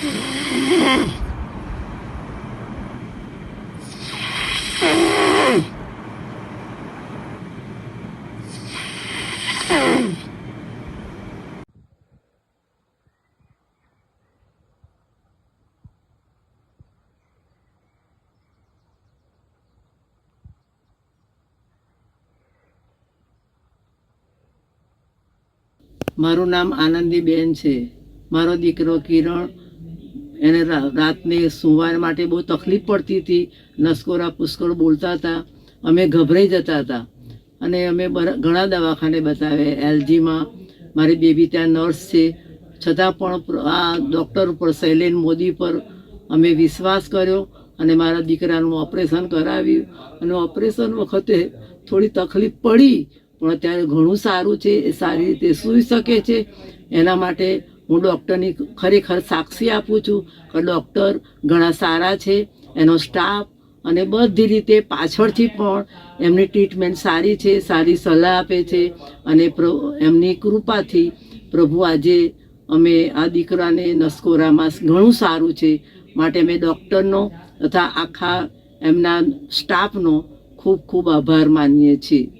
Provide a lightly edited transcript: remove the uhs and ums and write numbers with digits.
મારું નામ આનંદીબેન છે. મારો દીકરો કિરણ, એને રાતને સૂવા માટે બહુ તકલીફ પડતી હતી. નસકોરા પુષ્કળ બોલતા હતા. અમે ગભરાઈ જતા હતા અને અમે ઘણા દવાખાને બતાવે. એલજીમાં મારી બેબી ત્યાં નર્સ છે, છતાં પણ આ ડૉક્ટર ઉપર, શૈલેન મોદી પર અમે વિશ્વાસ કર્યો અને મારા દીકરાનું ઓપરેશન કરાવ્યું. અને ઓપરેશન વખતે થોડી તકલીફ પડી, પણ અત્યારે ઘણું સારું છે. એ સારી રીતે સૂઈ શકે છે. એના માટે હું ડૉક્ટરની ખરેખર સાક્ષી આપું છું કે ડૉક્ટર ઘણા સારા છે, એનો સ્ટાફ અને બધી રીતે પાછળથી પણ એમની ટ્રીટમેન્ટ સારી છે, સારી સલાહ આપે છે. અને એમની કૃપાથી પ્રભુ આજે અમે આ દીકરાને નસકોરામાં ઘણું સારું છે. માટે અમે ડૉક્ટરનો તથા આખા એમના સ્ટાફનો ખૂબ ખૂબ આભાર માનીએ છીએ.